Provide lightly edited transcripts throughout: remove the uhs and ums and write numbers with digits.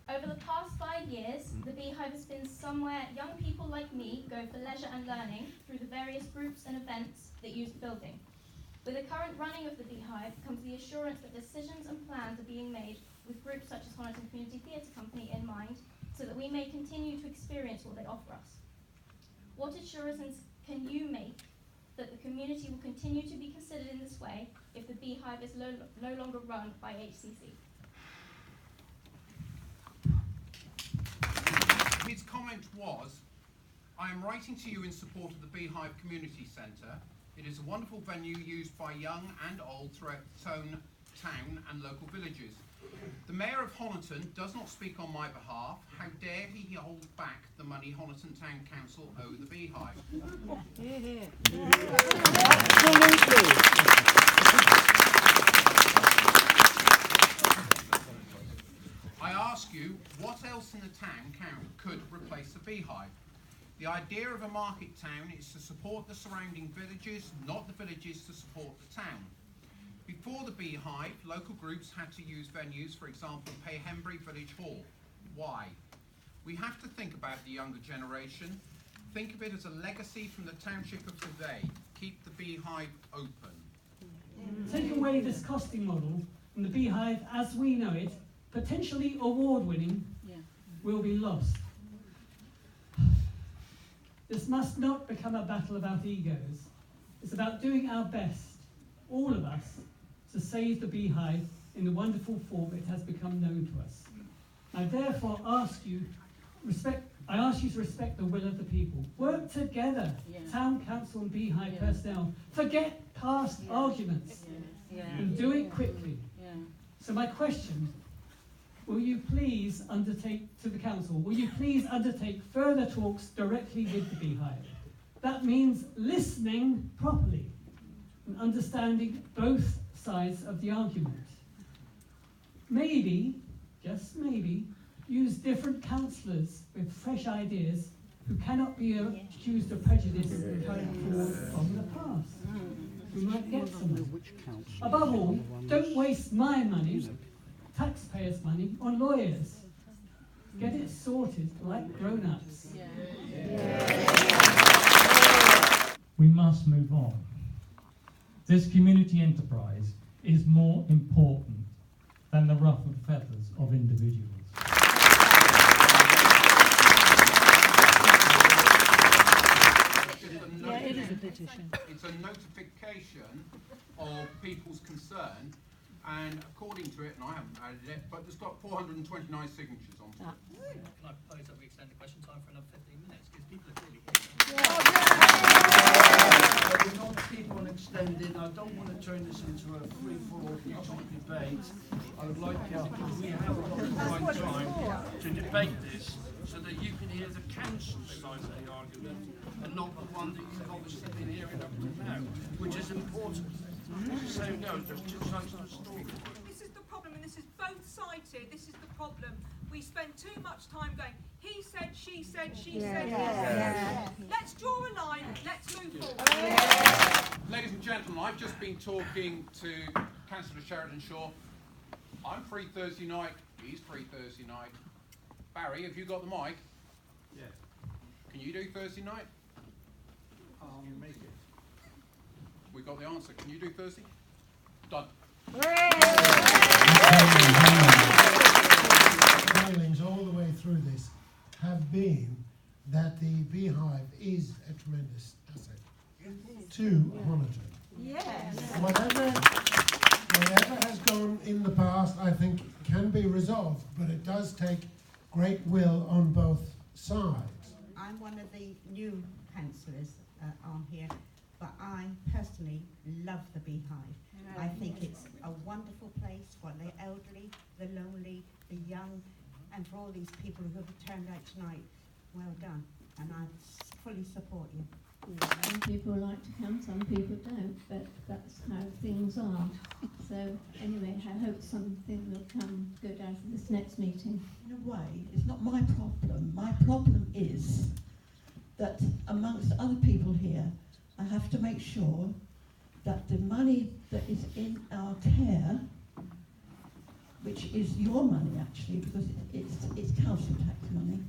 Over the past 5 years, the Beehive has been somewhere young people like me go for leisure and learning through the various groups and events that use the building. With the current running of the Beehive comes the assurance that decisions and plans are being made with groups such as Honiton Community Theatre Company in mind, so that we may continue to experience what they offer us. What assurances can you make that the community will continue to be considered in this way if the Beehive is no longer run by HCC? His comment was, I am writing to you in support of the Beehive Community Centre. It is a wonderful venue used by young and old throughout Town and local villages. The Mayor of Honiton does not speak on my behalf. How dare he hold back the money Honiton Town Council owe the Beehive? I ask you, what else in the town could replace the Beehive? The idea of a market town is to support the surrounding villages, not the villages to support the town. Before the Beehive, local groups had to use venues, for example, Payhembury Village Hall. Why? We have to think about the younger generation. Think of it as a legacy from the township of today. Keep the Beehive open. Take away this costing model, and the Beehive, as we know it, potentially award-winning, will be lost. This must not become a battle about egos. It's about doing our best, all of us, to save the Beehive in the wonderful form it has become known to us. I therefore ask you to respect the will of the people. Work together, Town Council and Beehive personnel. Forget past arguments and do it quickly. So my question, will you please undertake further talks directly with the Beehive? That means listening properly and understanding both sides of the argument. Maybe, just maybe, use different councillors with fresh ideas who cannot be accused of prejudice carried forward from the past. We might get somewhere. Above all, don't waste my money, taxpayers' money, on lawyers. Get it sorted like grown-ups. We must move on. This community enterprise is more important than the ruffled feathers of individuals. It is a petition. It's a notification of people's concern, and according to it, and I haven't added it, but it's got 429 signatures on it. Can I propose that we extend the question time for another 15 minutes? Because people are clearly We're not keep on extending. I don't want to turn this into a free-for-all debate. I would like you, because we have got the right time to debate this, so that you can hear the council's side of the argument and not the one that you've obviously been hearing up to now, which is important. The same goes, there's two sides to the story. This is the problem, and this is both-sided. This is the problem. We spend too much time going, he said, she said, she said, he said. Let's draw a line, let's move forward. Ladies and gentlemen, I've just been talking to Councillor Sheridan Shaw. I'm free Thursday night, he's free Thursday night. Barry, have you got the mic? Yeah. Can you do Thursday night? I'll make it. We got the answer. Can you do Thursday? Done. Feelings all the way through this have been that the Beehive is a tremendous asset to Honiton. Yes. Whatever has gone in the past, I think, can be resolved, but it does take great will on both sides. I'm one of the new councillors on here, but I personally love the Beehive. I think it's a wonderful place for the elderly, the lonely, the young, and for all these people who have turned out tonight. Well done, and I fully support you. Some people like to come, some people don't, but that's how things are. So anyway, I hope something will come good out of this next meeting. In a way, it's not my problem. My problem is that amongst other people here, I have to make sure that the money that is in our care which is your money actually, because it's council tax money,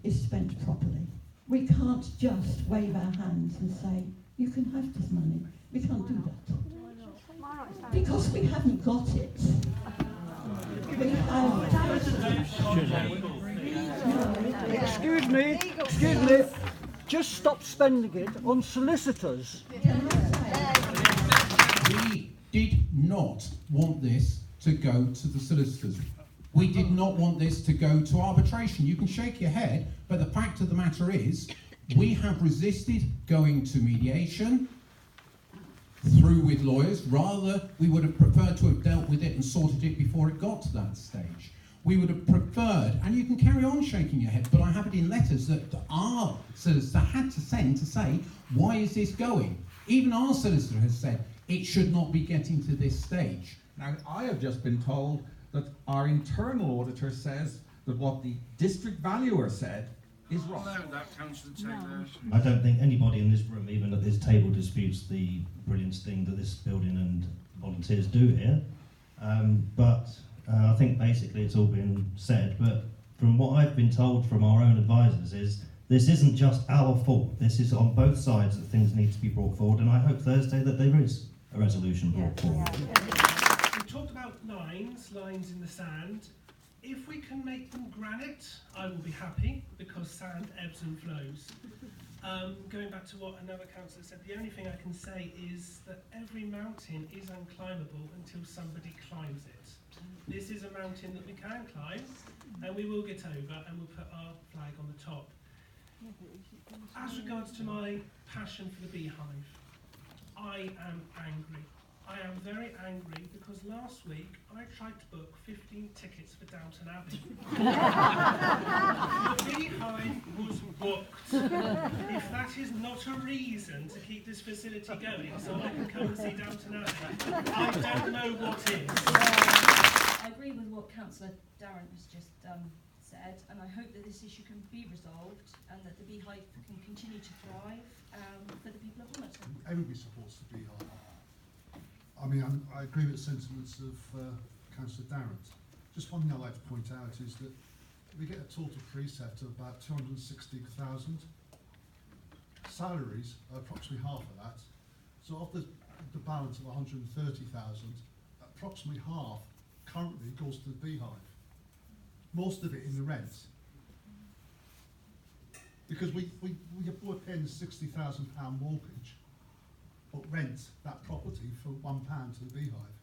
is spent properly. We can't just wave our hands and say, you can have this money. We can't do that. Because we haven't got it. Excuse me, just stop spending it on solicitors. We did not want this to go to the solicitors. We did not want this to go to arbitration. You can shake your head, but the fact of the matter is, we have resisted going to mediation through with lawyers. Rather, we would have preferred to have dealt with it and sorted it before it got to that stage. We would have preferred, and you can carry on shaking your head, but I have it in letters that our solicitor had to send to say, why is this going? Even our solicitor has said, it should not be getting to this stage. Now, I have just been told that our internal auditor says that what the district valuer said is wrong. I don't think anybody in this room, even at this table, disputes the brilliant thing that this building and volunteers do here. But I think basically it's all been said. But from what I've been told from our own advisors is this isn't just our fault. This is on both sides that things need to be brought forward. And I hope Thursday that there is a resolution brought forward. We talked about lines in the sand. If we can make them granite, I will be happy, because sand ebbs and flows. Going back to what another councillor said, the only thing I can say is that every mountain is unclimbable until somebody climbs it. This is a mountain that we can climb, and we will get over, and we'll put our flag on the top. As regards to my passion for the Beehive, I am angry. I am very angry because last week I tried to book 15 tickets for Downton Abbey. The Beehive was booked. If that is not a reason to keep this facility going so I can come and see Downton Abbey, I don't know what is. I agree with what Councillor Darren has just said, and I hope that this issue can be resolved and that the Beehive can continue to thrive for the people of Honiton. Everybody supports the Beehive. I mean, I agree with the sentiments of Councillor Darren. Just one thing I'd like to point out is that we get a total precept of about 260,000. Salaries are approximately half of that. So of the balance of 130,000, approximately half currently goes to the Beehive. Most of it in the rent. Because we're paying a £60,000 mortgage, but rent that property for £1 to the Beehive.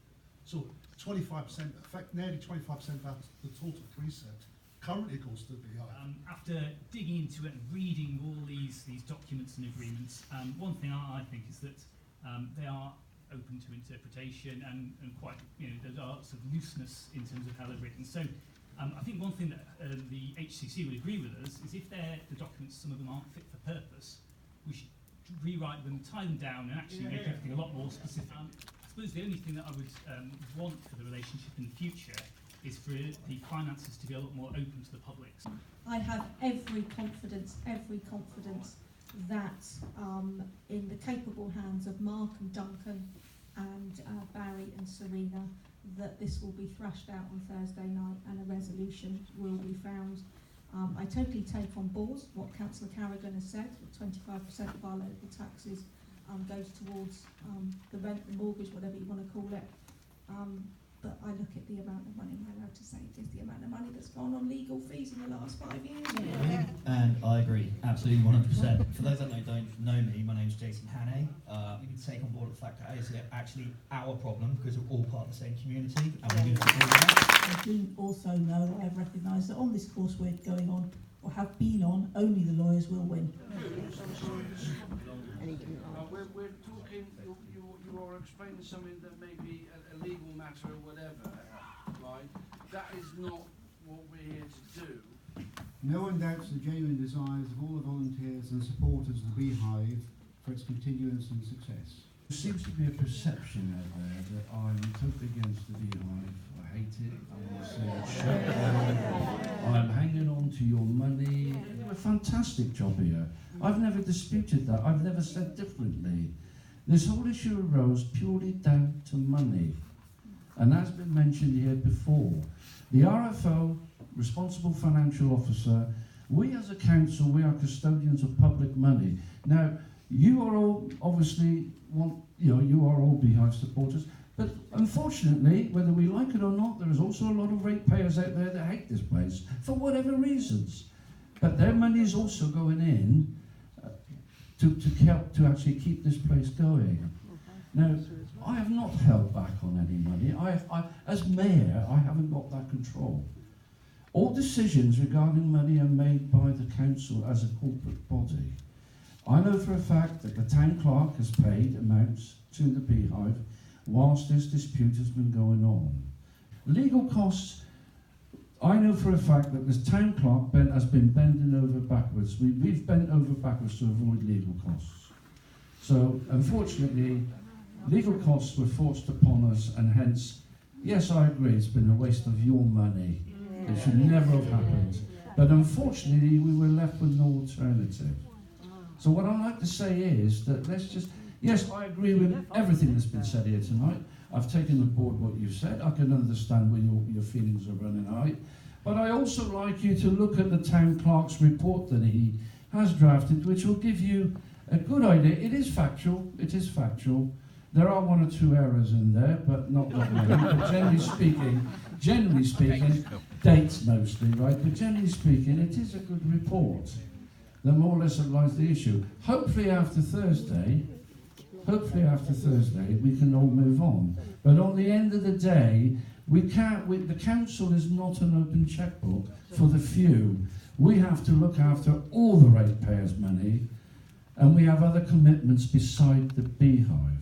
So 25%, nearly 25% of the total precept currently goes to the Beehive. After digging into it and reading all these documents and agreements, one thing I think is that they are open to interpretation and quite, there are sort of looseness in terms of how they're written. So I think one thing that the HCC would agree with us is if the documents, some of them aren't fit for purpose, we should rewrite them, tie them down, and actually make everything a lot more specific. I suppose the only thing that I would want for the relationship in the future is for the finances to be a lot more open to the public. I have every confidence that in the capable hands of Mark and Duncan and Barry and Serena, that this will be thrashed out on Thursday night and a resolution will be found. I totally take on board what Councillor Carrigan has said, that 25% of our local taxes goes towards the rent, the mortgage, whatever you want to call it. But I look at the amount of money, am I allowed to say it is the amount of money that's gone on legal fees in the last 5 years? Yeah. And I agree, absolutely 100%. For those that don't know me, my name's Jason Hannay. We need to take on board the fact that it's actually our problem because we're all part of the same community and we need to do that. I do also know that I've recognised that on this course we're going on, or have been on, only the lawyers will win. We're talking, you are explaining something that may be a legal matter or whatever, right? That is not what we're here to do. No one doubts the genuine desires of all the volunteers and supporters of the Beehive for its continuance and success. There seems to be a perception out there that I'm totally against the Beehive. I hate it. I want to see it shut down. I'm hanging on to your money. You do a fantastic job here. I've never disputed that. I've never said differently. This whole issue arose purely down to money. and that's been mentioned here before. The RFO, Responsible Financial Officer, we as a council, we are custodians of public money. Now, you are all obviously you are all Beehive supporters, but unfortunately, whether we like it or not, there is also a lot of ratepayers out there that hate this place for whatever reasons. But their money is also going in to actually keep this place going. Now, I have not held back on any money. As mayor, I haven't got that control. All decisions regarding money are made by the council as a corporate body. I know for a fact that the town clerk has paid amounts to the Beehive whilst this dispute has been going on. Legal costs, I know for a fact that the town clerk has been bending over backwards. We've bent over backwards to avoid legal costs. So, unfortunately, legal costs were forced upon us, and hence, yes, I agree, it's been a waste of your money. It should never have happened. But unfortunately, we were left with no alternative. So what I'd like to say is that yes, I agree with everything that's been said here tonight. I've taken on board what you've said. I can understand where your feelings are running high. But I also like you to look at the town clerk's report that he has drafted, which will give you a good idea. It is factual. There are one or two errors in there, but not that many. But generally speaking, dates mostly, right? But generally speaking, it is a good report that more or less outlines the issue. Hopefully after Thursday, we can all move on. But on the end of the day, the council is not an open checkbook for the few. We have to look after all the ratepayers' money, and we have other commitments beside the Beehive.